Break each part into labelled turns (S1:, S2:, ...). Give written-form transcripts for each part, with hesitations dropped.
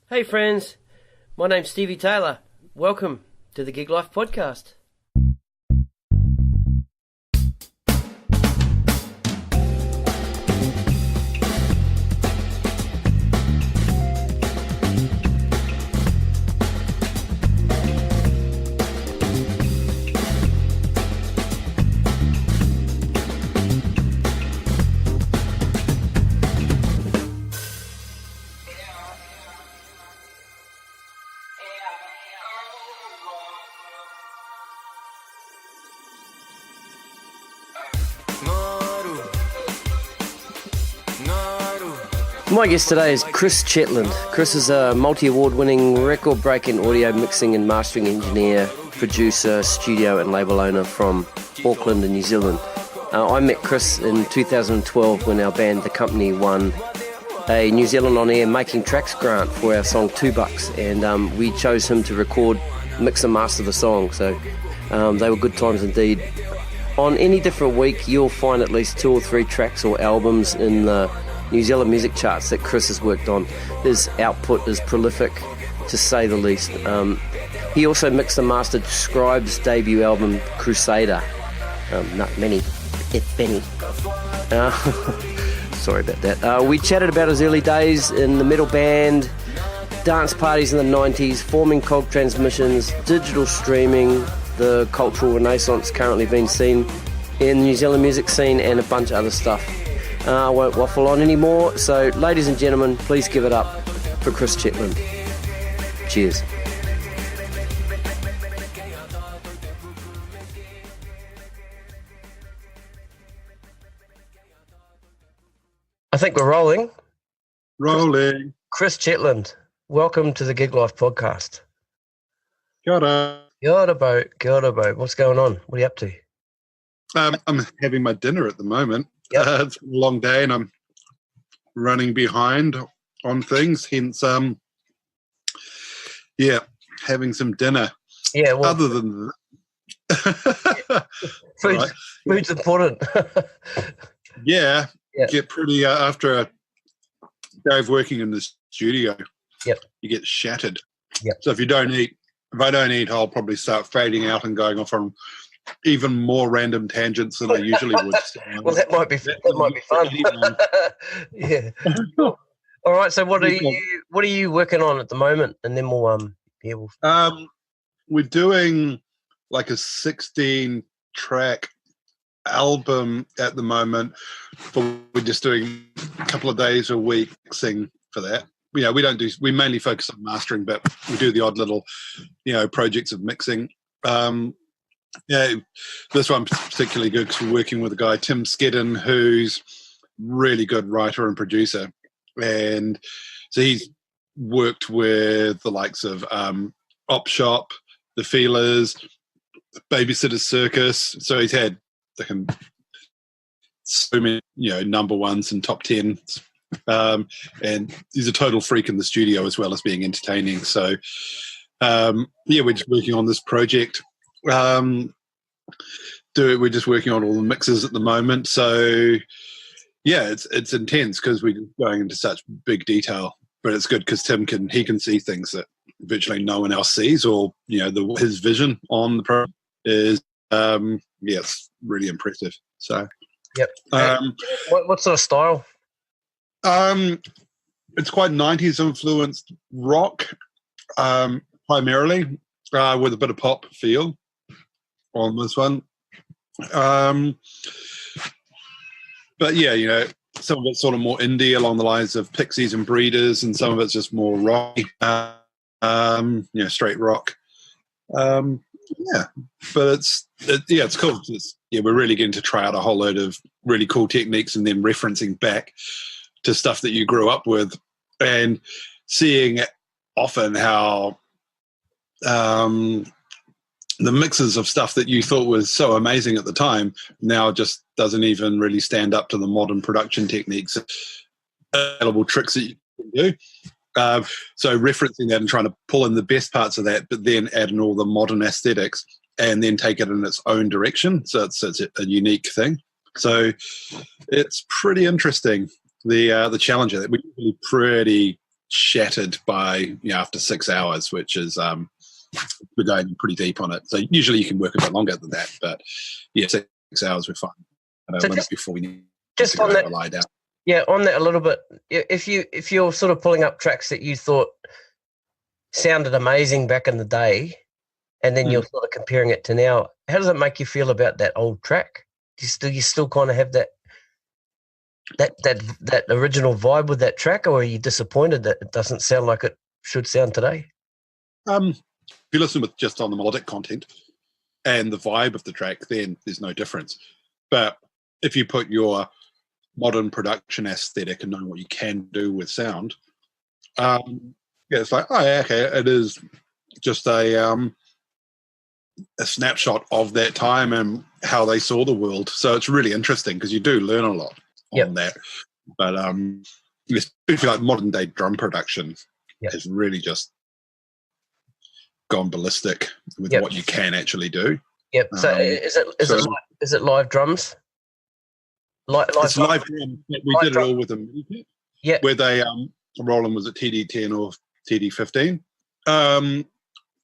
S1: Hey friends, my name's Stevie Taylor. Welcome to the Gig Life Podcast. My guest today is Chris Chetland. Chris is a multi-award-winning, record-breaking audio mixing and mastering engineer, producer, studio and label owner from Auckland in New Zealand. I met Chris in 2012 when our band, The Company, won a New Zealand On Air Making Tracks grant for our song $2, and we chose him to record, mix and master the song, so they were good times indeed. On any different week, you'll find at least 2 or 3 tracks or albums in the New Zealand music charts that Chris has worked on. His output is prolific, to say the least. He also mixed and mastered Scribe's debut album, Crusader. Not many, if any. Sorry about that. We chatted about his early days in the metal band, dance parties in the 90s, forming Kog Transmissions, digital streaming, the cultural renaissance currently being seen in the New Zealand music scene, and a bunch of other stuff. I won't waffle on anymore, so ladies and gentlemen, please give it up for Chris Chetland. Cheers. I think we're rolling.
S2: Rolling.
S1: Chris Chetland, welcome to the Gig Life Podcast.
S2: Kia ora.
S1: Kia ora, bo. What's going on? What are you up to?
S2: I'm having my dinner at the moment.
S1: Yep.
S2: It's a long day and I'm running behind on things, hence having some dinner.
S1: Yeah, well,
S2: other than that,
S1: food's important.
S2: yeah,
S1: yep.
S2: Get pretty after a day of working in the studio.
S1: Yep.
S2: You get shattered.
S1: Yep.
S2: So if I don't eat, I'll probably start fading out and going off on even more random tangents than I usually would.
S1: Well, that might be fun. Yeah. All right. So, what are you working on at the moment? And then we'll
S2: we're doing like a 16-track album at the moment, but we're just doing a couple of days a week mixing for that. We mainly focus on mastering, but we do the odd little, projects of mixing. This one particularly good because we're working with a guy, Tim Skedden, who's really good writer and producer. And so he's worked with the likes of Op Shop, The Feelers, Babysitters Circus. So he's had so many, number ones and top 10s. And he's a total freak in the studio as well as being entertaining. So, we're just working on this project. We're just working on all the mixes at the moment, so it's intense because we're going into such big detail, but it's good because Tim can see things that virtually no one else sees, or his vision on the program is it's really impressive. So
S1: yep. What sort of style?
S2: It's quite 90s influenced rock, primarily, with a bit of pop feel on this one. But some of it's sort of more indie along the lines of Pixies and Breeders, and some of it's just more rock, straight rock. But it's cool. We're really getting to try out a whole load of really cool techniques and then referencing back to stuff that you grew up with and seeing often how the mixes of stuff that you thought was so amazing at the time now just doesn't even really stand up to the modern production techniques, available tricks that you can do. So referencing that and trying to pull in the best parts of that, but then add in all the modern aesthetics and then take it in its own direction. So it's a unique thing. So it's pretty interesting, the challenge of that. We're pretty shattered by after 6 hours, which is we're going pretty deep on it. So usually you can work a bit longer than that, but 6 hours we're fine.
S1: So
S2: Before we need
S1: just
S2: to
S1: on
S2: go
S1: that,
S2: lie down.
S1: Yeah, on that a little bit. If you're sort of pulling up tracks that you thought sounded amazing back in the day, and then you're sort of comparing it to now, how does it make you feel about that old track? Do you still kind of have that original vibe with that track, or are you disappointed that it doesn't sound like it should sound today?
S2: If you listen with just on the melodic content and the vibe of the track, then there's no difference. But if you put your modern production aesthetic and knowing what you can do with sound, it's like, oh yeah, okay, it is just a snapshot of that time and how they saw the world. So it's really interesting because you do learn a lot on that. But especially like modern day drum production has really just gone ballistic with what you can actually do.
S1: Yep. So is it live drums?
S2: It's live drums. We did it all with a MIDI kit.
S1: Yeah.
S2: Where they Roland was at TD10 or TD15. And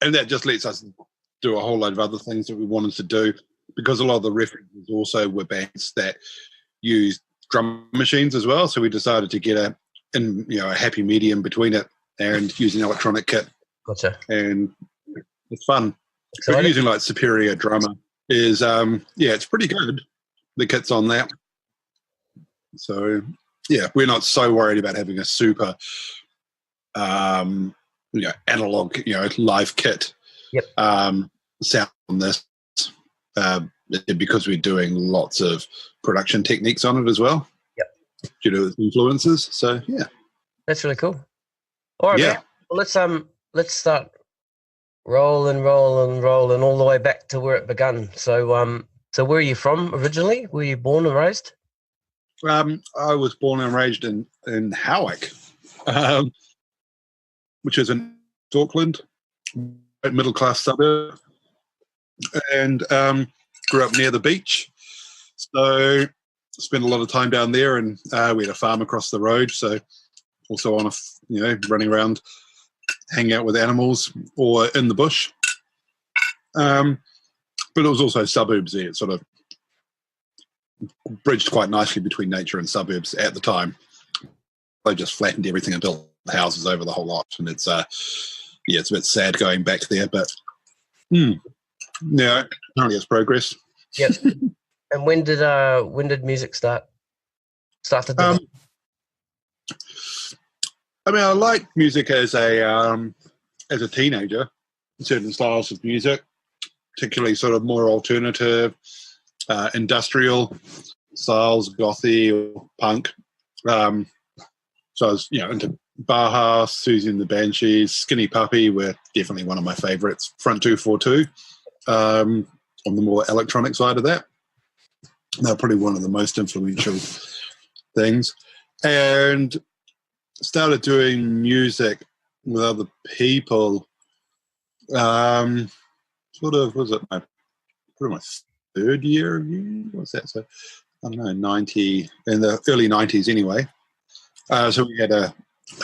S2: that just lets us do a whole load of other things that we wanted to do, because a lot of the references also were bands that used drum machines as well. So we decided to get a happy medium between it and use an electronic kit.
S1: Gotcha.
S2: And it's fun. So we're using like Superior Drummer is it's pretty good. The kit's on that. So we're not so worried about having a super analog live kit sound on this because we're doing lots of production techniques on it as well. Due to its influences. So
S1: that's really cool. All right, man. Well, let's start rolling all the way back to where it began. So where are you from originally? Were you born and raised?
S2: I was born and raised in Howick, which is in Auckland, middle class suburb, and grew up near the beach. So spent a lot of time down there, and we had a farm across the road. So also on running around, hanging out with animals or in the bush. But it was also suburbs there. It sort of bridged quite nicely between nature and suburbs at the time. They just flattened everything and built houses over the whole lot. And it's it's a bit sad going back there, but apparently it's progress.
S1: Yep. And when did music start to develop?
S2: I liked music as a teenager, certain styles of music, particularly sort of more alternative, industrial styles, gothy or punk. So I was, into Baja, Susie and the Banshees, Skinny Puppy were definitely one of my favourites. Front 242, on the more electronic side of that. They're probably one of the most influential things. And started doing music with other people. Was it my third year of uni? What's that? So I don't know, 90 in the early 90s anyway. So we had a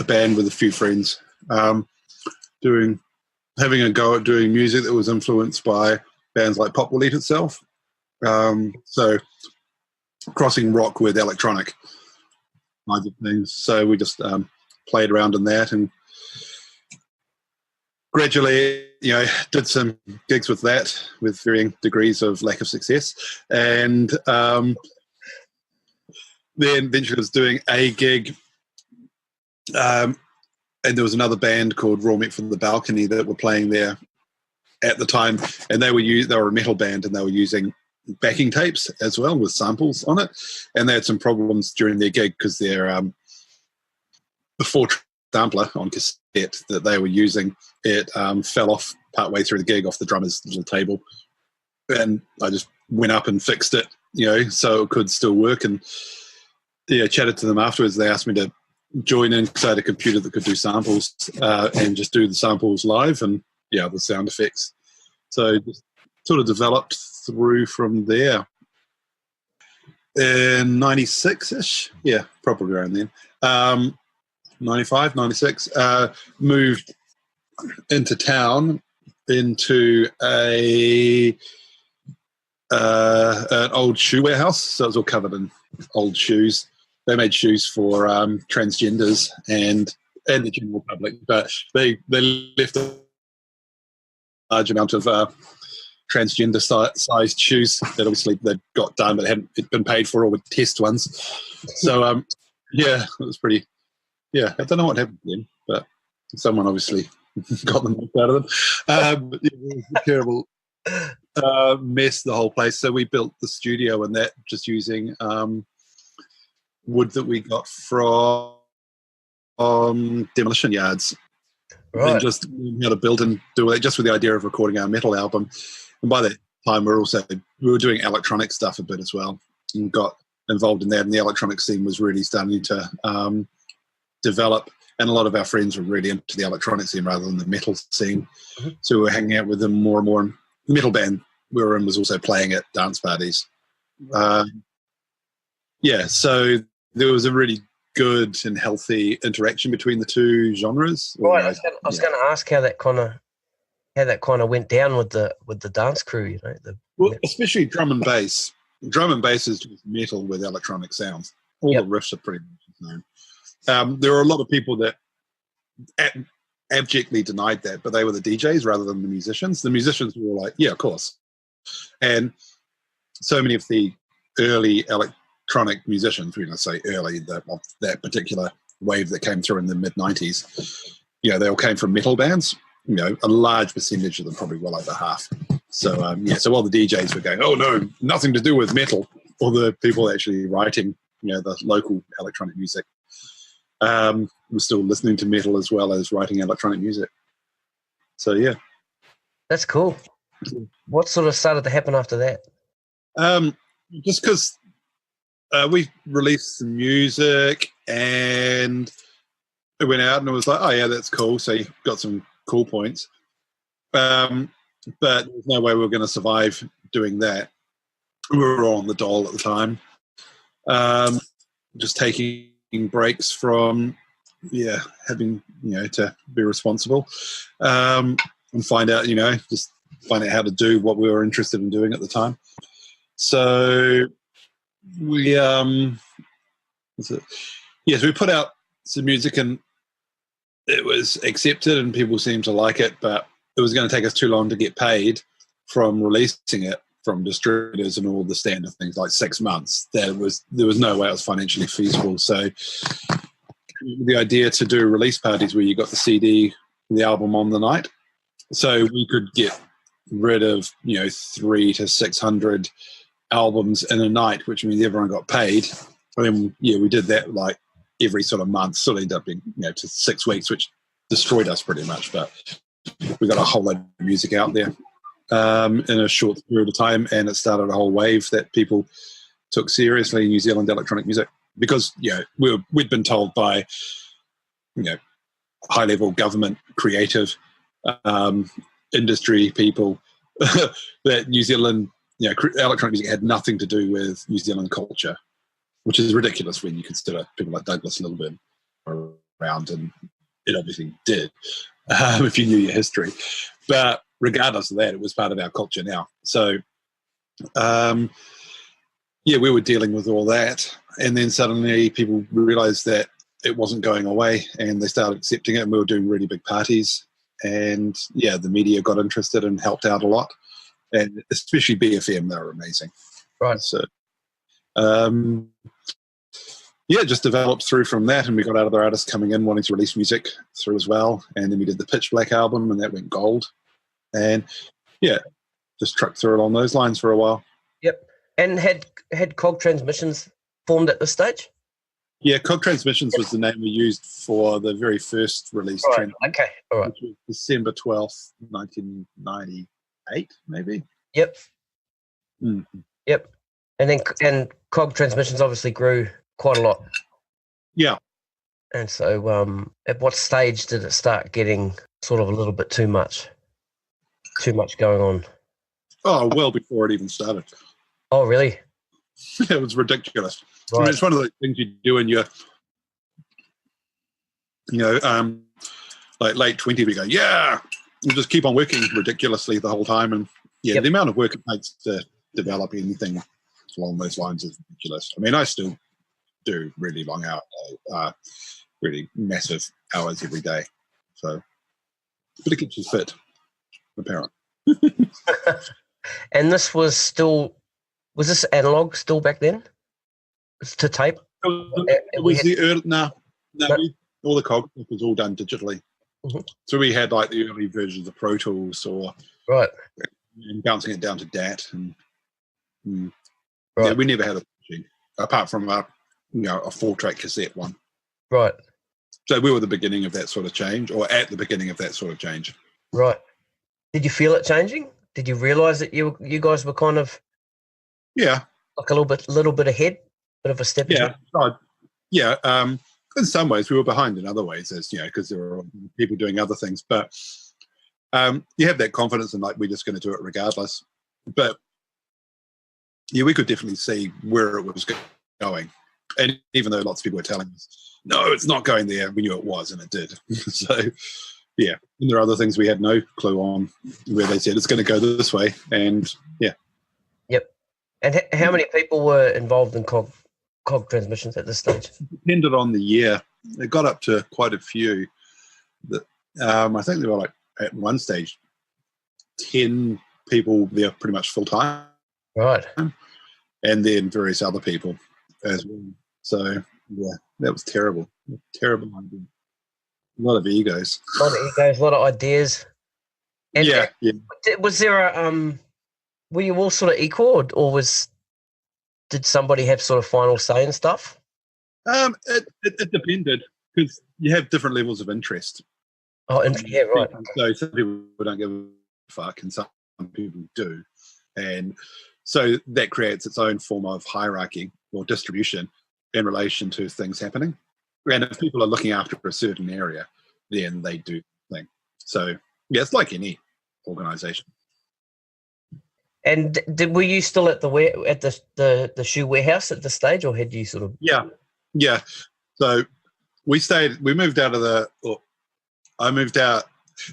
S2: band with a few friends, having a go at doing music that was influenced by bands like Pop Will Eat Itself. So crossing rock with electronic kinds of things. So we just played around in that and gradually, did some gigs with that with varying degrees of lack of success. And then eventually was doing a gig. And there was another band called Raw Meat from the Balcony that were playing there at the time. And they were a metal band and they were using backing tapes as well with samples on it. And they had some problems during their gig because their the 4-track sampler on cassette that they were using, it fell off partway through the gig off the drummer's little table. And I just went up and fixed it, so it could still work. And chatted to them afterwards. They asked me to join in because I had a computer that could do samples and just do the samples live and the sound effects. So just sort of developed through from there. In 96-ish, probably around then. 95, 96, moved into town into an old shoe warehouse. So it was all covered in old shoes. They made shoes for transgenders and the general public, but they left a large amount of transgender sized shoes that obviously they got done, but hadn't been paid for, all the test ones. So yeah, it was pretty. Yeah, I don't know what happened to them, but someone obviously got them out of them. But it was a terrible mess, the whole place. So we built the studio and that just using wood that we got from demolition yards.
S1: Right.
S2: And just how to build and do it, just with the idea of recording our metal album. And by that time, we were doing electronic stuff a bit as well, and got involved in that. And the electronic scene was really starting to develop. And a lot of our friends were really into the electronic scene rather than the metal scene. Mm-hmm. So we were hanging out with them more and more. And the metal band we were in was also playing at dance parties. Yeah, so there was a really good and healthy interaction between the two genres.
S1: Right, I was going to ask how that kind of went down with the dance crew. You know,
S2: well, especially drum and bass. Drum and bass is just metal with electronic sounds. All the riffs are pretty much the same. There were a lot of people that abjectly denied that, but they were the DJs rather than the musicians. The musicians were like, yeah, of course. And so many of the early electronic musicians, when I say early, of that particular wave that came through in the mid-90s, you know, they all came from metal bands. You know, a large percentage of them, probably well over half. So, so while the DJs were going, oh, no, nothing to do with metal, or the people actually writing, you know, the local electronic music, we're still listening to metal as well as writing electronic music. So, yeah.
S1: That's cool. What sort of started to happen after that?
S2: Just because we released some music and it went out and it was like, oh, yeah, that's cool. So you got some cool points. But there's no way we were going to survive doing that. We were all on the dole at the time. Just taking breaks from, having, to be responsible and find out, just find out how to do what we were interested in doing at the time. So we, we put out some music and it was accepted and people seemed to like it, but it was going to take us too long to get paid from releasing it from distributors and all the standard things, like 6 months. There was no way it was financially feasible. So the idea to do release parties where you got the CD, the album on the night, so we could get rid of 300 to 600 albums in a night, which means everyone got paid. I mean, we did that like every sort of month. Sort of ended up being to 6 weeks, which destroyed us pretty much. But we got a whole lot of music out there in a short period of time, and it started a whole wave that people took seriously in New Zealand electronic music, because we'd been told by high level government, creative industry people that New Zealand electronic music had nothing to do with New Zealand culture, which is ridiculous when you consider people like Douglas a little bit around, and it obviously did if you knew your history. But regardless of that, it was part of our culture now. So, we were dealing with all that. And then suddenly people realized that it wasn't going away and they started accepting it. And we were doing really big parties. And, the media got interested and helped out a lot. And especially BFM, they were amazing.
S1: Right.
S2: So, just developed through from that, and we got other artists coming in wanting to release music through as well. And then we did the Pitch Black album, and that went gold. And just trucked through it on those lines for a while.
S1: Yep. And had Kog Transmissions formed at this stage?
S2: Yeah, Kog Transmissions was the name we used for the very first release.
S1: Right. Okay. All right.
S2: Which was December 12th, 1998, maybe.
S1: Yep.
S2: Mm-hmm.
S1: Yep. And Kog Transmissions obviously grew quite a lot.
S2: Yeah.
S1: And so at what stage did it start getting sort of a little bit too much going on?
S2: Oh, well before it even started.
S1: Oh, really?
S2: It was ridiculous.
S1: Right.
S2: I mean, it's one of the things you do in your like late 20, we go, yeah, we'll just keep on working ridiculously the whole time. And the amount of work it takes to develop anything along those lines is ridiculous. I mean, I still do really long hours, really massive hours every day. So, but it keeps you fit, apparently.
S1: And this was this analog still back then? It's to tape?
S2: It was the early, all the Kog was all done digitally. Mm-hmm. So we had like the early versions of Pro Tools and bouncing it down to DAT. And we never had a machine, apart from a 4-track cassette one.
S1: Right. So
S2: we were the beginning of that sort of change, or at the beginning of that sort of change.
S1: Right. Did you feel it changing? Did you realise that you guys were kind of like a little bit ahead, bit of a step?
S2: In some ways we were behind, in other ways, as because there were people doing other things. But you have that confidence in like we're just going to do it regardless. But we could definitely see where it was going, and even though lots of people were telling us, no, it's not going there, we knew it was, and it did. So. Yeah, and there are other things we had no clue on where they said it's going to go this way, and Yep.
S1: And how many people were involved in Kog Transmissions at this stage?
S2: It depended on the year. It got up to quite a few. I think there were like at one stage 10 people there pretty much full time.
S1: Right.
S2: And then various other people as well. So that was terrible. Terrible idea. A lot of egos.
S1: A lot of ideas. And was there were you all sort of equal, or did somebody have sort of final say and stuff?
S2: It depended, because you have different levels of interest.
S1: Oh, right.
S2: So some people don't give a fuck, and some people do. And so that creates its own form of hierarchy or distribution in relation to things happening. And if people are looking after a certain area, then they do things. So, it's like any organisation.
S1: And were you still at the shoe warehouse at this stage, or had you sort of?
S2: Yeah. So we moved out of I moved out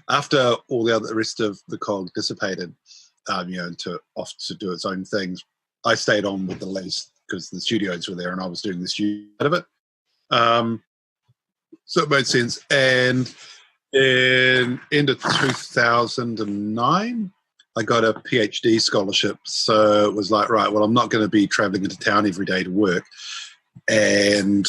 S2: after all the rest of the Kog dissipated, off to do its own things. I stayed on with the lease because the studios were there, and I was doing the studio out of it. So it made sense. And in end of 2009, I got a PhD scholarship. So it was like, right, well, I'm not going to be traveling into town every day to work and,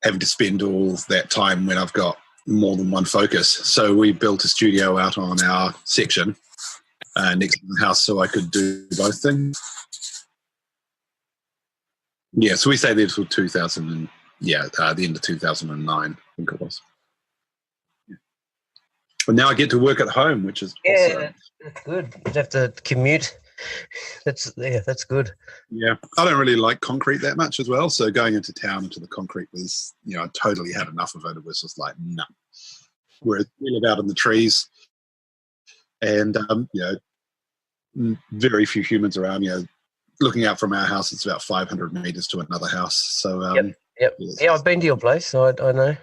S2: having to spend all that time when I've got more than one focus. So we built a studio out on our section next to the house so I could do both things. Yeah, so we stayed there till 2000 the end of 2009, I think it was. But now I get to work at home, which is
S1: awesome. That's good. You have to commute. That's good. Yeah,
S2: I don't really like concrete that much as well. So going into town into the concrete was, I totally had enough of it. It was just like, no. Whereas we live out in the trees, and very few humans around. Looking out from our house, it's about 500 meters to another house. So
S1: Yep. Yeah, I've been to your place, so I know.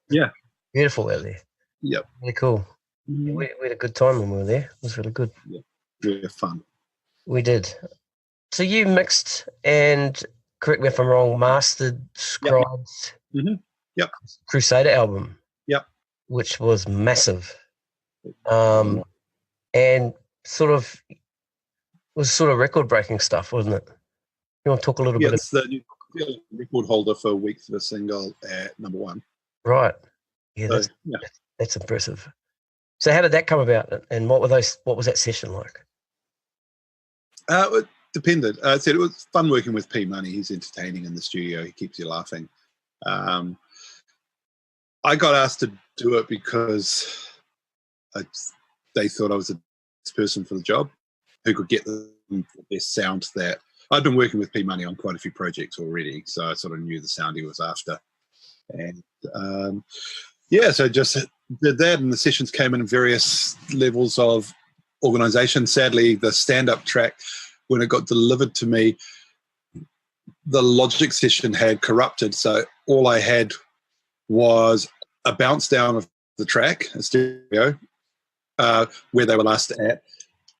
S2: Yeah.
S1: Beautiful out there.
S2: Yep.
S1: Really cool. Mm-hmm. We had a good time when we were there. It was really good.
S2: Yeah. Really fun.
S1: We did. So you mixed and, correct me if I'm wrong, mastered Scribe's Crusader album.
S2: Yep.
S1: Which was massive. And was sort of record-breaking stuff, wasn't it? You want to talk a little bit?
S2: It's the new record holder for weeks of a single at number 1.
S1: Right. Yeah, that's impressive. So how did that come about, and what was that session like?
S2: It depended. I said it was fun working with P Money. He's entertaining in the studio. He keeps you laughing. I got asked to do it because they thought I was the best person for the job, who could get the best sound that I'd been working with P Money on quite a few projects already, so I sort of knew the sound he was after. And so just did that, and the sessions came in various levels of organisation. Sadly, the stand-up track, when it got delivered to me, the Logic session had corrupted, so all I had was a bounce down of the track, a stereo, where they were last at,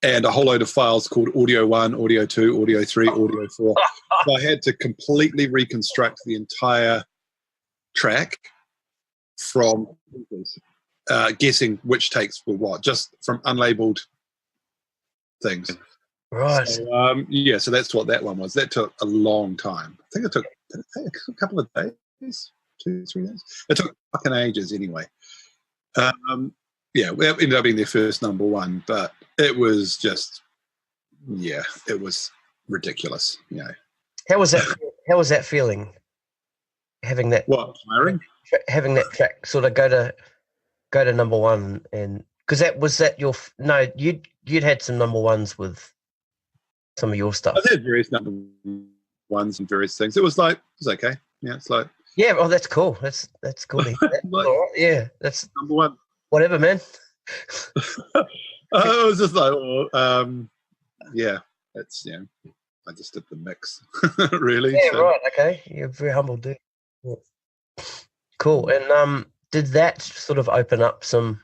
S2: and a whole load of files called Audio 1, Audio 2, Audio 3, Audio 4. So I had to completely reconstruct the entire track from guessing which takes were what, just from unlabeled things.
S3: Right.
S2: So, so that's what that one was. That took a long time. I think it took a couple of days, 2-3 days. It took fucking ages anyway. It ended up being their first number one, but it was just, it was ridiculous.
S3: How was that? How was that feeling? Having that having that track sort of go to number one, and because you'd had some number ones with some of your stuff.
S2: I had various number ones and various things. It was okay. Yeah, it's like
S3: that's cool. That's cool. Yeah, that's
S2: number one.
S3: Whatever, man.
S2: It was just like, it's I just did the mix, really.
S3: Yeah, so. Right. Okay, you're a very humble dude. Yeah. Cool. And did that sort of open up some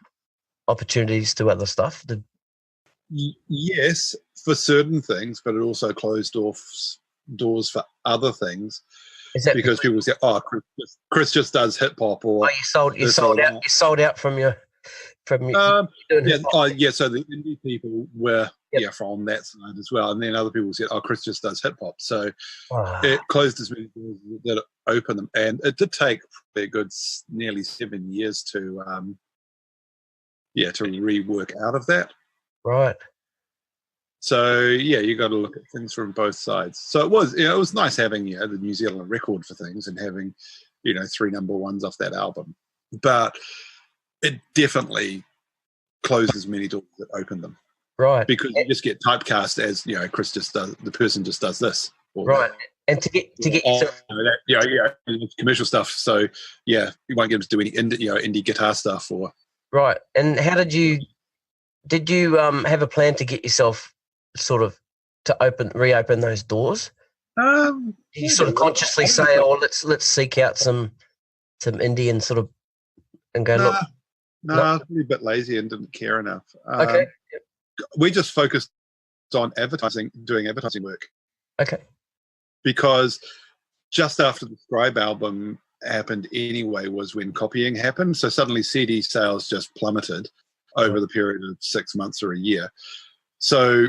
S3: opportunities to other stuff?
S2: Yes, for certain things, but it also closed off doors for other things.
S3: Is that
S2: because people say, "Oh, Chris just does hip hop," or
S3: you sold out from your. So the indie people were from that side as well, and then other people said, "Oh, Chris just does hip hop." So it closed as many doors that it opened them, and it did take a good nearly 7 years to rework out of that. Right.
S2: So you got to look at things from both sides. So it was nice having the New Zealand record for things and having 3 number ones off that album, but it definitely closes many doors that open them.
S3: Right.
S2: Because you just get typecast as, Chris just does, the person just does this.
S3: Right. And to get yourself...
S2: commercial stuff. So, you won't get them to do any indie guitar stuff or...
S3: Right. And how did you have a plan to get yourself sort of to reopen those doors? Did you sort of consciously say, let's seek out some indie and sort of, and go, look...
S2: No, I was a bit lazy and didn't care enough.
S3: Okay.
S2: We just focused on doing advertising work.
S3: Okay.
S2: Because just after the Scribe album happened anyway was when copying happened. So suddenly CD sales just plummeted over the period of 6 months or a year. So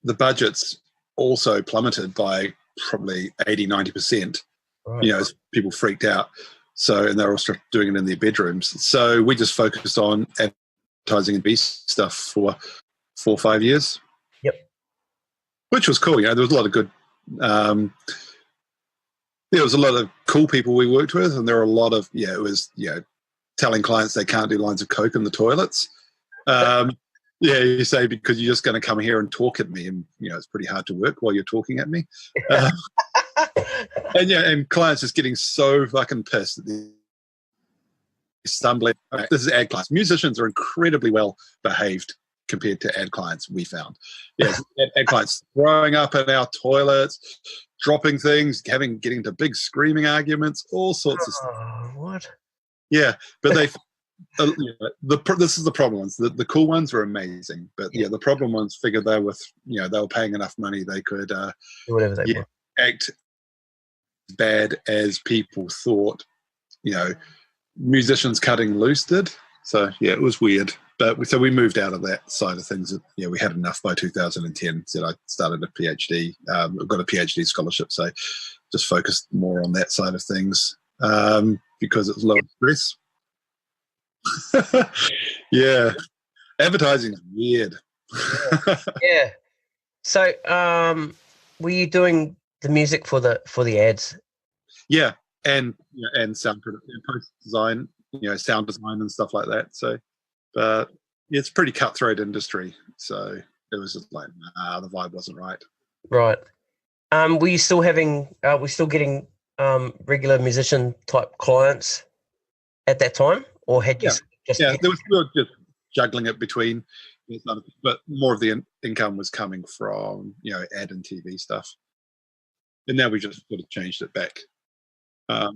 S2: the budgets also plummeted by probably 80-90%,
S3: right.
S2: As people freaked out. So, and they're also doing it in their bedrooms. So we just focused on advertising and B stuff for 4 or 5 years.
S3: Yep.
S2: Which was cool. There was a lot of good, there was a lot of cool people we worked with, and there were a lot of, it was, telling clients they can't do lines of coke in the toilets. You say, because you're just going to come here and talk at me, and, it's pretty hard to work while you're talking at me. And clients just getting so fucking pissed that they're stumbling. This is ad clients. Musicians are incredibly well behaved compared to ad clients, we found. Ad clients throwing up in our toilets, dropping things, getting into big screaming arguments, all sorts of stuff.
S3: What?
S2: Yeah, but they... this is the problem ones. The cool ones were amazing, but the problem ones figured they were paying enough money they could
S3: do whatever they want.
S2: Act bad as people thought musicians cutting loose did. So it was weird, but we moved out of that side of things. We had enough by 2010. So I started a PhD. I've got a PhD scholarship, so just focused more on that side of things because it was low stress. Advertising is weird.
S3: Yeah. So were you doing the music for the ads?
S2: Yeah, and sound production, post design, sound design and stuff like that. So, but it's a pretty cutthroat industry. So it was just like, the vibe wasn't right.
S3: Right. Were you still getting regular musician type clients at that time, or had you just?
S2: Yeah, we were just juggling it between, but more of the income was coming from ad and TV stuff. And now we just sort of changed it back.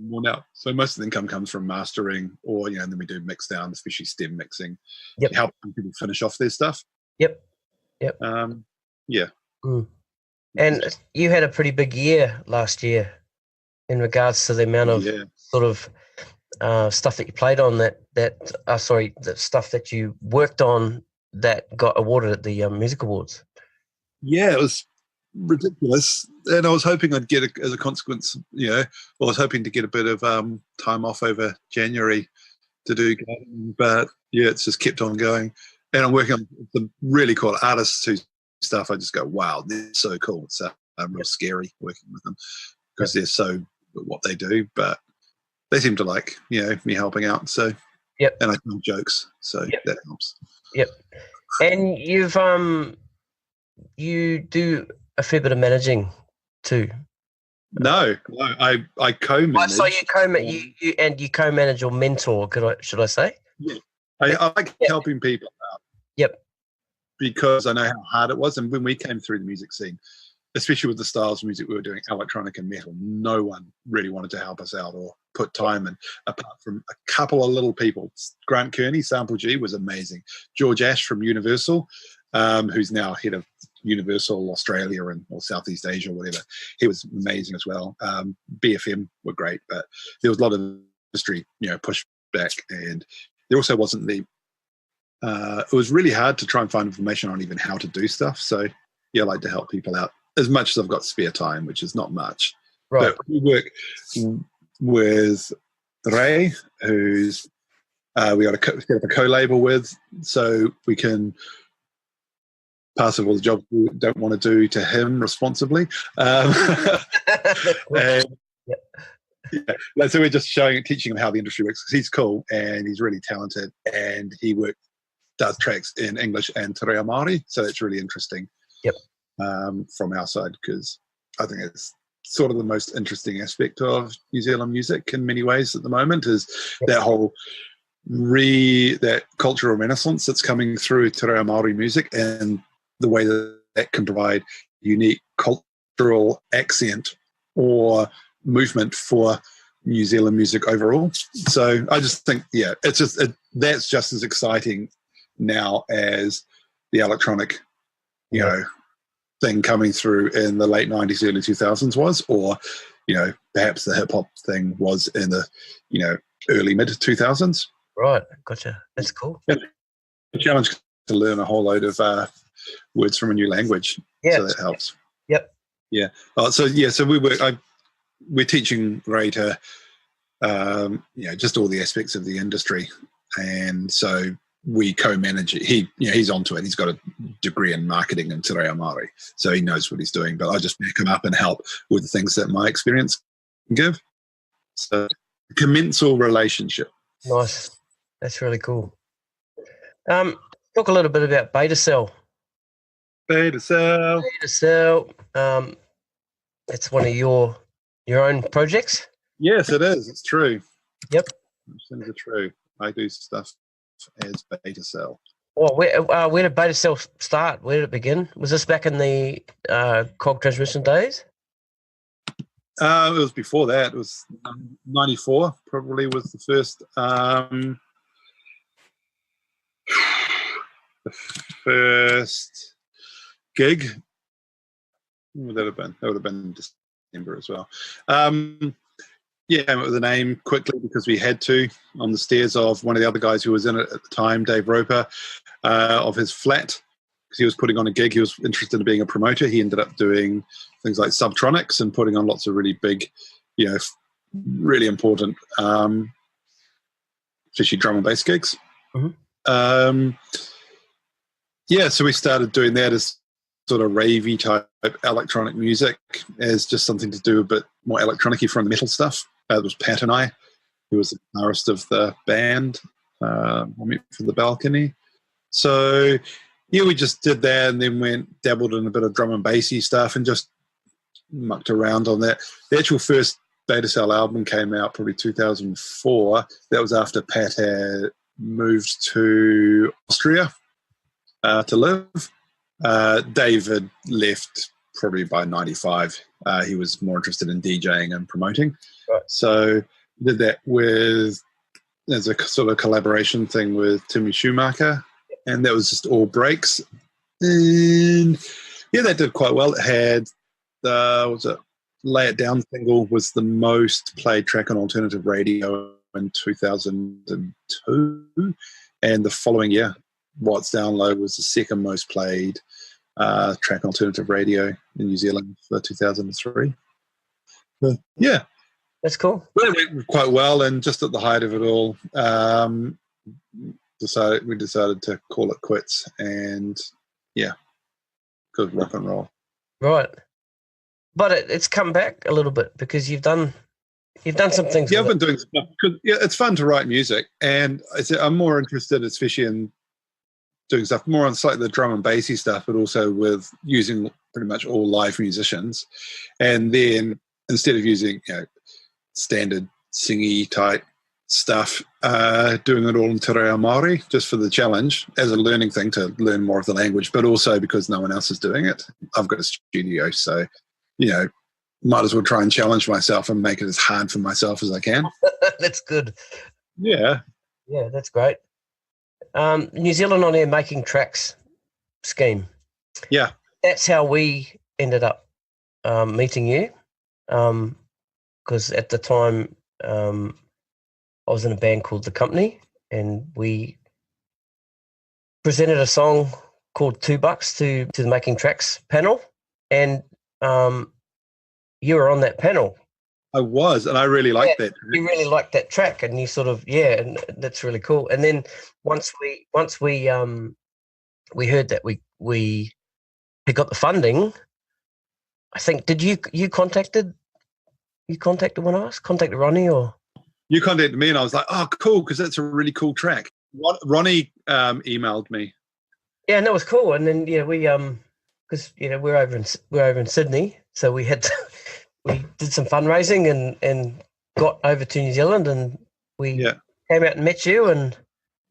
S2: more now. So most of the income comes from mastering, or and then we do mix down, especially stem mixing,
S1: Yep.
S2: to help people finish off their stuff.
S1: Yep.
S2: Yeah.
S1: Mm. And you had a pretty big year last year in regards to the amount of sort of stuff that you played on the stuff that you worked on that got awarded at the Music Awards.
S2: Yeah, it was ridiculous, and I was hoping I'd get as a consequence. I was hoping to get a bit of time off over January to do, but it's just kept on going. And I'm working on some really cool artists whose stuff I just go, wow, they're so cool. It's real scary working with them because they're so what they do, but they seem to like me helping out. So and I tell jokes, so that helps.
S1: Yep. And you do a fair bit of managing too.
S2: No, I co-manage.
S1: So you co-manage or mentor? Should I say?
S2: Yeah, I like helping people out.
S1: Yep.
S2: Because I know how hard it was, and when we came through the music scene, especially with the styles of music we were doing, electronic and metal, no one really wanted to help us out or put time in, apart from a couple of little people. Grant Kearney, Sample G, was amazing. George Ash from Universal, who's now head of Universal Australia or Southeast Asia or whatever, he was amazing as well. BFM were great, but there was a lot of industry, push back, and there also wasn't the it was really hard to try and find information on even how to do stuff. So I like to help people out as much as I've got spare time, which is not much.
S1: Right.
S2: But we work with Ray, who's we got set up a co-label with, so we can pass all the jobs we don't want to do to him responsibly. So we're just teaching him how the industry works, because he's cool and he's really talented, and he does tracks in English and Te Reo Māori, so it's really interesting.
S1: Yep.
S2: From our side, because I think it's sort of the most interesting aspect of New Zealand music in many ways at the moment, is that whole that cultural renaissance that's coming through Te Reo Māori music, and the way that can provide unique cultural accent or movement for New Zealand music overall. So I just think, it's just that's just as exciting now as the electronic, thing coming through in the late 90s, early 2000s was, or, perhaps the hip hop thing was in the, early mid 2000s.
S1: Right. Gotcha. That's cool.
S2: Yeah. A challenge to learn a whole load of words from a new language.
S1: Yeah.
S2: So that helps.
S1: Yep.
S2: Yeah. So we're teaching Ray to, just all the aspects of the industry. And so we co-manage it. He's onto it. He's got a degree in marketing in Te Reo Māori, so he knows what he's doing, but I just back him up and help with the things that my experience can give. So commensal relationship. Nice.
S1: That's really cool. Talk a little bit about Beta Cell.
S2: Beta Cell.
S1: It's one of your own projects?
S2: Yes, it is. It's true.
S1: Yep.
S2: Things are true. I do stuff as Beta Cell.
S1: Well, where did Beta Cell start? Where did it begin? Was this back in the Kog Transmission days?
S2: It was before that. It was 94, probably, was the first gig. What would that have been? That would have been December as well. With the name quickly, because we had to, on the stairs of one of the other guys who was in it at the time, Dave Roper, of his flat, because he was putting on a gig. He was interested in being a promoter. He ended up doing things like Subtronics and putting on lots of really big, really important, especially drum and bass gigs.
S1: Mm-hmm.
S2: So we started doing that as sort of ravey type electronic music, as just something to do a bit more electronic-y from the metal stuff. It was Pat and I, who was the guitarist of the band, I met from the balcony. So we just did that, and then dabbled in a bit of drum and bassy stuff and just mucked around on that. The actual first Beta Cell album came out probably 2004. That was after Pat had moved to Austria to live. David left probably by 95, he was more interested in DJing and promoting.
S1: Right.
S2: So did that as a sort of collaboration thing with Timmy Schumacher, and that was just all breaks. And yeah, that did quite well. It had Lay It Down single was the most played track on alternative radio in 2002, and the following year, What's Down Low was the second most played track on alternative radio in New Zealand for 2003. But, yeah.
S1: That's cool.
S2: Well, it went quite well, and just at the height of it all, we decided to call it quits, and yeah, good rock and roll.
S1: Right. But it's come back a little bit because you've done some things.
S2: Yeah, I've been doing stuff. It's fun to write music, and I'm more interested, especially in doing stuff more on slightly the drum and bassy stuff, but also with using pretty much all live musicians. And then instead of using standard singy type stuff, doing it all in te reo Māori, just for the challenge, as a learning thing to learn more of the language, but also because no one else is doing it. I've got a studio, so might as well try and challenge myself and make it as hard for myself as I can.
S1: That's good.
S2: Yeah.
S1: Yeah, that's great. New Zealand On Air Making Tracks scheme.
S2: Yeah.
S1: That's how we ended up meeting you. Because at the time, I was in a band called The Company, and we presented a song called $2 to the Making Tracks panel, and you were on that panel.
S2: I was, and I really liked that.
S1: You really liked that track, and you sort of and that's really cool. And then once we heard that we had got the funding, I think you contacted one of us? Contacted Ronnie, or
S2: you contacted me, and I was like, oh, cool, because that's a really cool track. Ronnie emailed me.
S1: Yeah, and that was cool. And then we because we're over in Sydney, so we had we did some fundraising and got over to New Zealand, and we came out and met you, and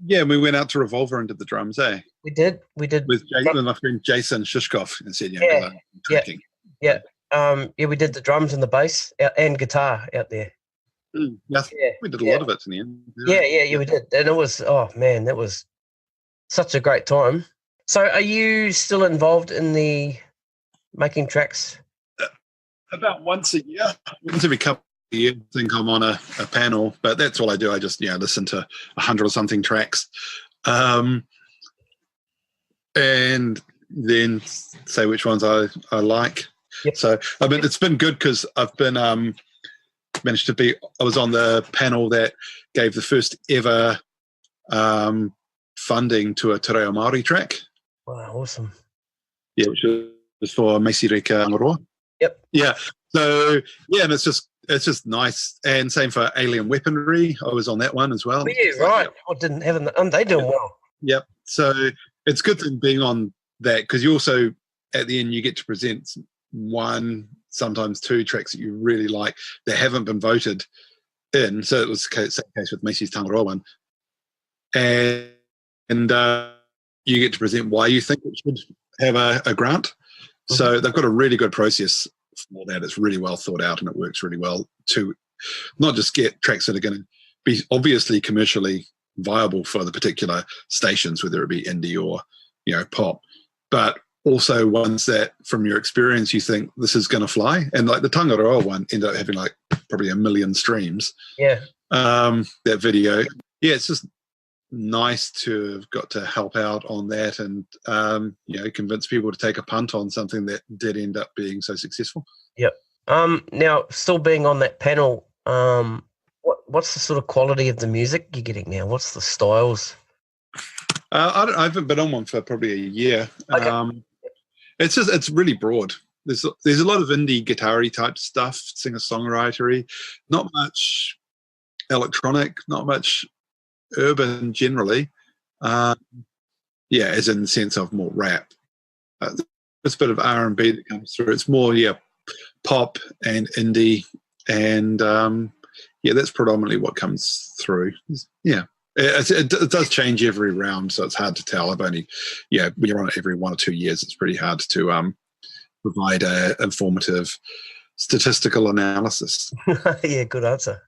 S2: we went out to Revolver and did the drums.
S1: We did with
S2: my friend Jason Shishkov in Sydney.
S1: We did the drums and the bass and guitar out there.
S2: We did a lot of it in the end.
S1: Yeah, we did, and it was that was such a great time. So, are you still involved in the Making Tracks?
S2: About once a year, once every couple of years. I think I'm on a panel, but that's all I do. I just listen to 100 or something tracks, and then say which ones I like. Yep. So it's been good because I've been managed to be. I was on the panel that gave the first ever funding to a te reo Māori track.
S1: Wow, awesome!
S2: Yeah, which was for Meisirika Angaroa.
S1: Yep.
S2: Yeah. So and it's just nice. And same for Alien Weaponry. I was on that one as well.
S1: Yeah, right. They doing well.
S2: Yep. So it's good being on that because you also at the end you get to present one, sometimes two tracks that you really like that haven't been voted in. So it was the same case with Macy's Tangaroa one. And you get to present why you think it should have a grant. Mm-hmm. So they've got a really good process for that. It's really well thought out, and it works really well to not just get tracks that are going to be obviously commercially viable for the particular stations, whether it be indie or pop, but also ones that from your experience you think this is going to fly. And like the Tangaroa one ended up having like probably 1 million streams.
S1: Yeah.
S2: That video. Yeah, it's just nice to have got to help out on that and convince people to take a punt on something that did end up being so successful.
S1: Yep. Now, still being on that panel, what's the sort of quality of the music you're getting now? What's the styles?
S2: I haven't been on one for probably a year. Okay. It's really broad. There's a lot of indie guitar-y type stuff, singer-songwritery, not much electronic, not much urban generally. As in the sense of more rap. There's a bit of R&B that comes through. It's more pop and indie, and that's predominantly what comes through. It does change every round, so it's hard to tell. I've only when you're on it every 1 or 2 years, it's pretty hard to provide a informative statistical analysis.
S1: Yeah, good answer.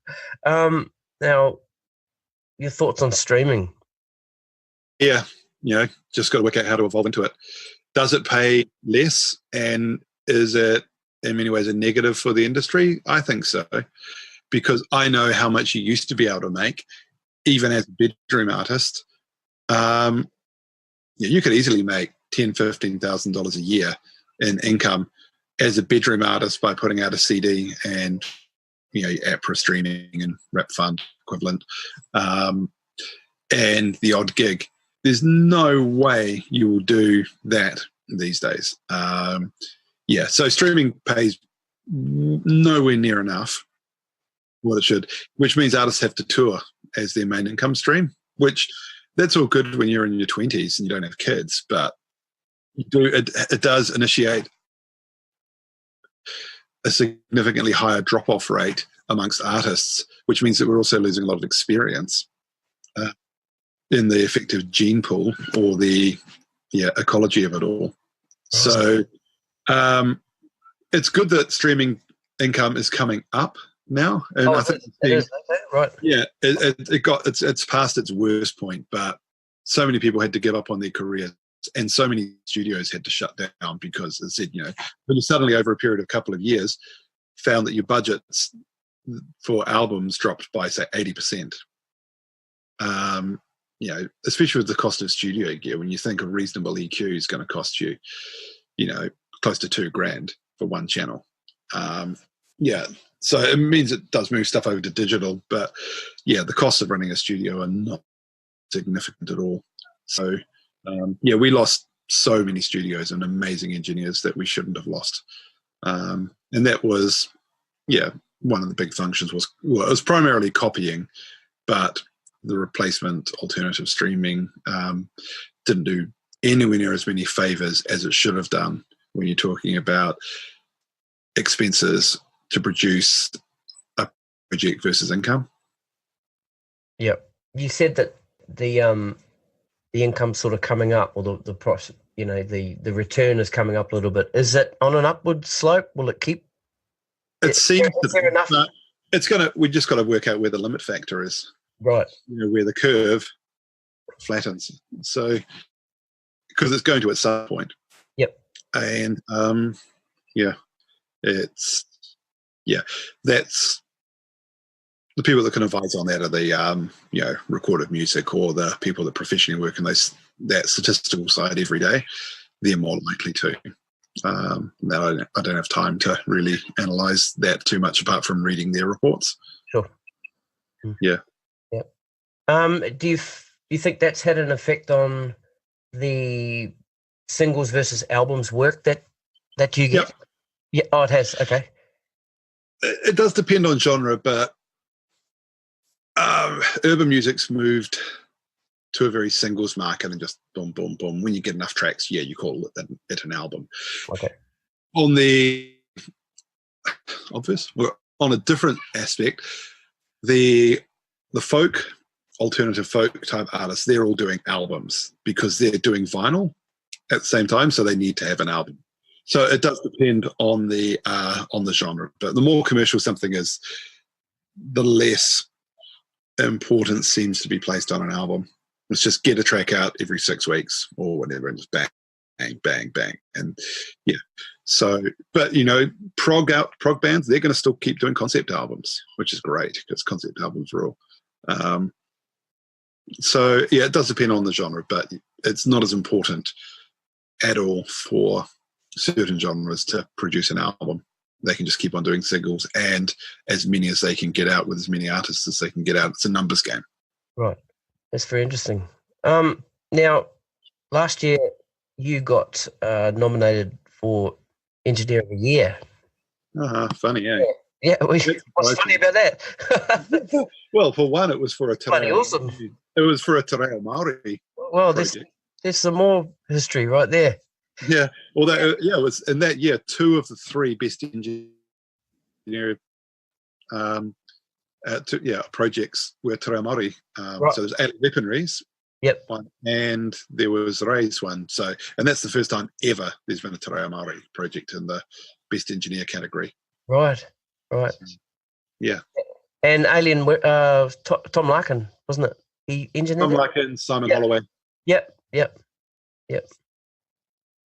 S1: Now, your thoughts on streaming?
S2: Yeah, just got to work out how to evolve into it. Does it pay less, and is it in many ways a negative for the industry? I think so, because I know how much you used to be able to make, even as a bedroom artist. You could easily make $10,000-$15,000 a year in income as a bedroom artist by putting out a CD and APRA streaming and Rap Fund equivalent, and the odd gig. There's no way you will do that these days. So streaming pays nowhere near enough what it should, which means artists have to tour as their main income stream, which that's all good when you're in your 20s and you don't have kids, but it does initiate a significantly higher drop-off rate amongst artists, which means that we're also losing a lot of experience in the effective gene pool or the ecology of it all. So it's good that streaming income is coming up now, and I think
S1: it is, okay, right.
S2: Yeah, it's past its worst point, but so many people had to give up on their careers, and so many studios had to shut down because it said, when you suddenly over a period of a couple of years found that your budgets for albums dropped by say 80%. Especially with the cost of studio gear, when you think a reasonable EQ is going to cost you, close to $2,000 for one channel. So it means it does move stuff over to digital, but the costs of running a studio are not significant at all. So we lost so many studios and amazing engineers that we shouldn't have lost. And that was, one of the big functions it was primarily copying, but the replacement alternative streaming didn't do anywhere near as many favors as it should have done when you're talking about expenses to produce a project versus income.
S1: Yep. You said that the income's sort of coming up, or the price, the return is coming up a little bit. Is it on an upward slope? Will it keep?
S2: It seems
S1: is there enough?
S2: We just got to work out where the limit factor is.
S1: Right.
S2: Where the curve flattens. So, because it's going to at some point.
S1: Yep.
S2: And that's the people that can advise on that are the recorded music, or the people that professionally work in that statistical side every day. They're more likely to. Now I don't have time to really analyze that too much apart from reading their reports.
S1: Sure.
S2: Yeah.
S1: Do you think that's had an effect on the singles versus albums work that you get?
S2: Yep.
S1: Yeah. Oh, it has. Okay.
S2: It does depend on genre, but urban music's moved to a very singles market and just boom, boom, boom. When you get enough tracks, you call it an album.
S1: Okay.
S2: On the obvious, on a different aspect, the folk, alternative folk type artists, they're all doing albums because they're doing vinyl at the same time, so they need to have an album. So it does depend on the genre, but the more commercial something is, the less importance seems to be placed on an album. Let's just get a track out every 6 weeks or whatever, and just bang, bang, bang, bang, and So, but prog bands, they're going to still keep doing concept albums, which is great because concept albums rule. So it does depend on the genre, but it's not as important at all for certain genres to produce an album. They can just keep on doing singles, and as many as they can get out with as many artists as they can get out. It's a numbers game. Right.
S1: That's very interesting. Now, last year you got nominated for Engineer of the Year.
S2: Funny, eh?
S1: Yeah. What's funny about that?
S2: Well, for one, it was for a te reo.
S1: Funny, awesome.
S2: It was for a te reo Māori.
S1: Well, there's some more history right there.
S2: Yeah. Although, it was in that year, 2 of the 3 best engineer projects were te reo Māori.
S1: Right.
S2: So there's weaponries,
S1: Yep.
S2: one, and there was Ray's one. So, and that's the first time ever there's been a Te Reo Māori project in the best engineer category.
S1: Right. So,
S2: yeah.
S1: And Alien, Tom Larkin, wasn't it? He engineered
S2: Tom Larkin, Simon Holloway.
S1: Yep.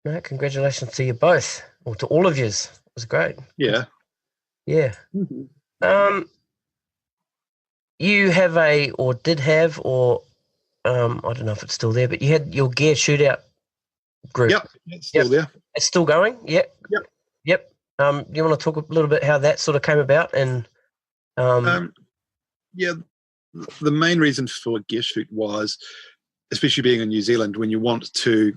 S1: No, congratulations to you both, or to all of yous. It was great.
S2: Yeah.
S1: Mm-hmm. You have did have, I don't know if it's still there, but you had your gear shootout group.
S2: Yep, it's still there.
S1: It's still going? Yep. You want to talk a little bit how that sort of came about? And
S2: the main reason for gear shoot was, especially being in New Zealand, when you want to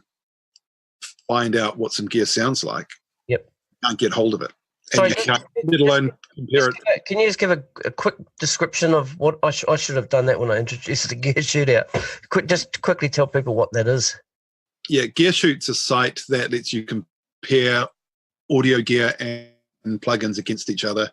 S2: find out what some gear sounds like, you can't get hold of it. And you can't, let alone compare it.
S1: Can you just give a quick description of what I should have done that when I introduced the Gear Shootout? Just quickly tell people what that is.
S2: Yeah, Gear Shoot's a site that lets you compare audio gear and plugins against each other.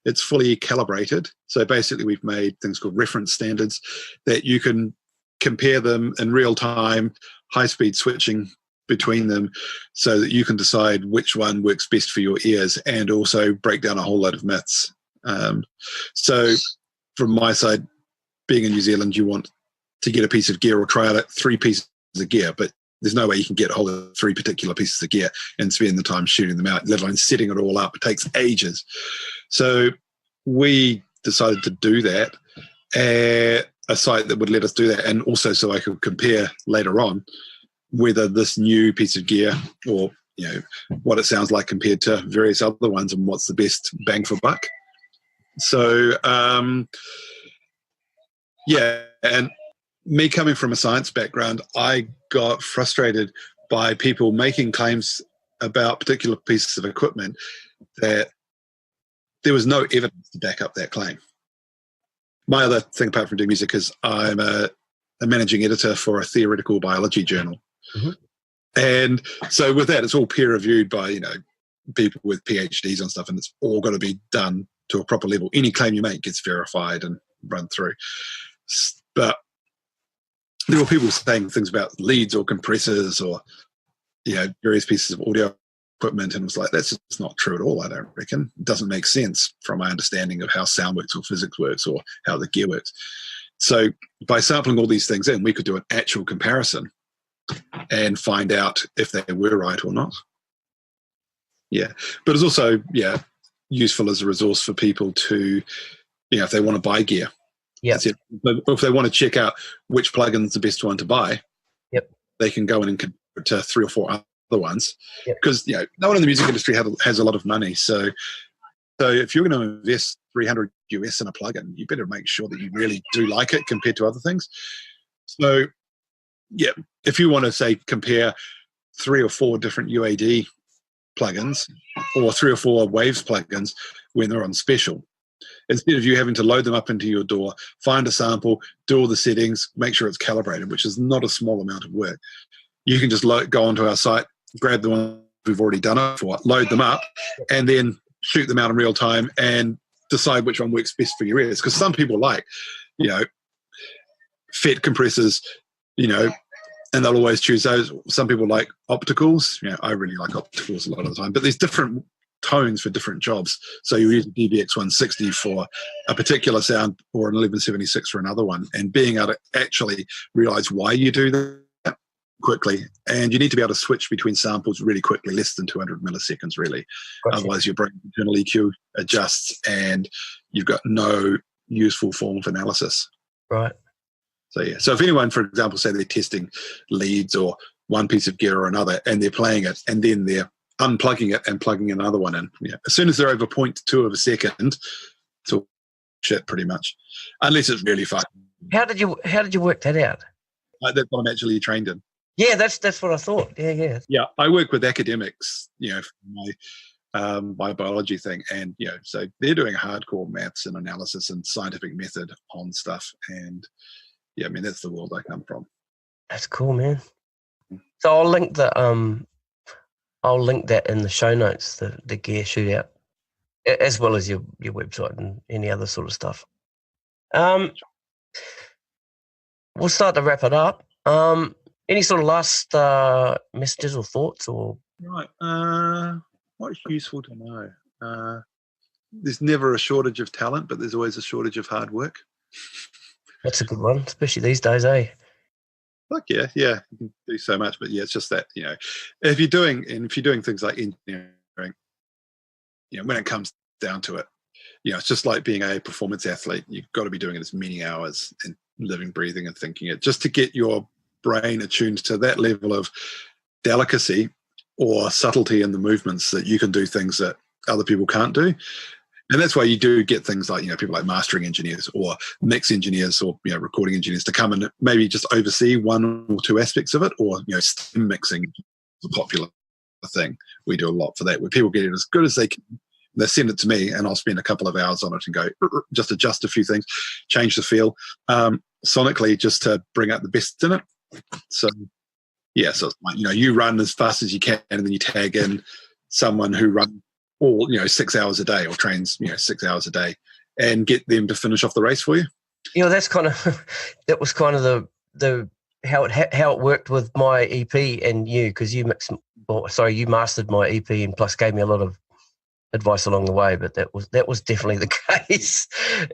S2: It's fully calibrated. So basically we've made things called reference standards that you can compare them in real time, high-speed switching between them, so that you can decide which one works best for your ears, and also break down a whole load of myths. So from my side, being in New Zealand, you want to get a piece of gear or try out 3 pieces of gear, but there's no way you can get a hold of 3 particular pieces of gear and spend the time shooting them out, let alone setting it all up. It takes ages. So we decided to do that, a site that would let us do that, and also so I could compare later on whether this new piece of gear, or what it sounds like compared to various other ones, and what's the best bang for buck. So and me coming from a science background, I got frustrated by people making claims about particular pieces of equipment that there was no evidence to back up that claim. My other thing, apart from doing music, is I'm a managing editor for a theoretical biology journal.
S1: Mm-hmm.
S2: And so with that, it's all peer reviewed by people with PhDs and stuff, and it's all got to be done to a proper level. Any claim you make gets verified and run through. But there were people saying things about leads or compressors or various pieces of audio equipment, and it was like, that's just not true at all. I don't reckon. It doesn't make sense from my understanding of how sound works or physics works or how the gear works. So by sampling all these things in, we could do an actual comparison and find out if they were right or not. But it's also useful as a resource for people to if they want to buy gear, if they want to check out which plugin's the best one to buy, they can go in and compare it to 3 or 4 other ones, because no one in the music industry has a lot of money. So if you're going to invest $300 US in a plugin, you better make sure that you really do like it compared to other things. So if you want to say compare 3 or 4 different UAD plugins or 3 or 4 Waves plugins when they're on special, instead of you having to load them up into your DAW, find a sample, do all the settings, make sure it's calibrated, which is not a small amount of work, you can just go onto our site, grab the one we've already done it for, load them up, and then shoot them out in real time and decide which one works best for your ears. Because some people like FET compressors, and they'll always choose those. Some people like opticals. I really like opticals a lot of the time, but there's different tones for different jobs. So you use a DBX 160 for a particular sound, or an 1176 for another one, and being able to actually realize why you do that quickly. And you need to be able to switch between samples really quickly, less than 200 milliseconds really. Gotcha. Otherwise your brain internal EQ adjusts and you've got no useful form of analysis.
S1: Right.
S2: So if anyone, for example, say they're testing leads or one piece of gear or another, and they're playing it and then they're unplugging it and plugging another one in, as soon as they're over 0.2 of a second, it's all shit pretty much, unless it's really fun.
S1: How did you work that out?
S2: That's what I'm actually trained in.
S1: Yeah, that's what I thought. Yeah.
S2: I work with academics, for my biology thing, and so they're doing hardcore maths and analysis and scientific method on stuff, and that's the world I come from.
S1: That's cool, man. So I'll link that in the show notes, the gear shootout, as well as your website and any other sort of stuff. We'll start to wrap it up. Any sort of last messages or thoughts or?
S3: Right. What's useful to know? There's never a shortage of talent, but there's always a shortage of hard work.
S1: That's a good one, especially these days, eh?
S3: Like, yeah, you can do so much, but it's just that, if you're doing things like engineering, when it comes down to it, it's just like being a performance athlete. You've got to be doing it as many hours and living, breathing, and thinking it just to get your brain attuned to that level of delicacy or subtlety in the movements that you can do things that other people can't do. And that's why you do get things like, people like mastering engineers or mix engineers or, recording engineers to come and maybe just oversee one or two aspects of it, or, stem mixing is a popular thing. We do a lot for that, where people get it as good as they can. They send it to me and I'll spend a couple of hours on it and go, just adjust a few things, change the feel sonically just to bring out the best in it. So, so it's like, you run as fast as you can and then you tag in someone who runs all 6 hours a day or trains 6 hours a day and get them to finish off the race for you.
S1: That's kind of that was kind of the how it worked with my EP and you, because you mastered my EP and plus gave me a lot of advice along the way, but that was definitely the case.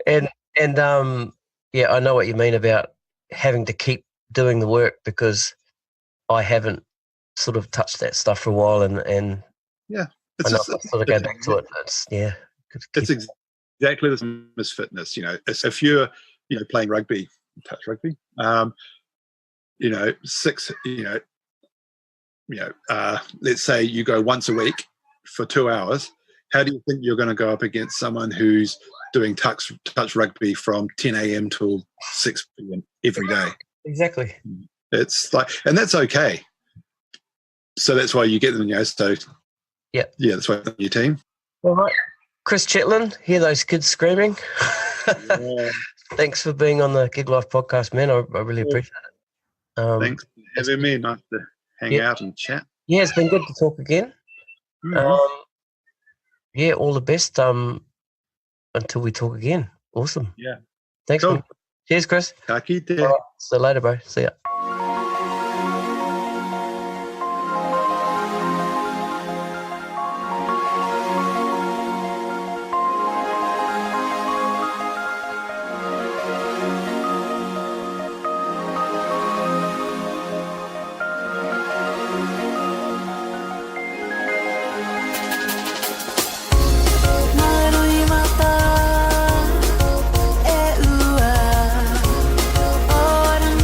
S1: And I know what you mean about having to keep doing the work, because I haven't sort of touched that stuff for a while, and
S3: it's
S1: just, sort of go back to it.
S3: It's exactly the same as fitness. If you're playing rugby, touch rugby, let's say you go once a week for 2 hours. How do you think you're going to go up against someone who's doing touch rugby from 10 a.m. till 6 p.m. every day?
S1: Exactly.
S3: It's like, and that's okay. So that's why you get them, so that's why your team.
S1: All right. Chris Chetland, hear those kids screaming.
S3: Yeah.
S1: Thanks for being on the Gig Life podcast, man. I really appreciate it.
S3: Thanks for having me. Nice to hang out and chat.
S1: Yeah, it's been good to talk again.
S3: Mm-hmm.
S1: All the best until we talk again. Awesome.
S3: Yeah.
S1: Thanks,
S3: cool.
S1: man. Cheers, Chris.
S3: Taki te.
S1: Right. See you later, bro. See ya.
S4: Orang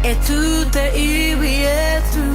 S4: E tu te iwi e tu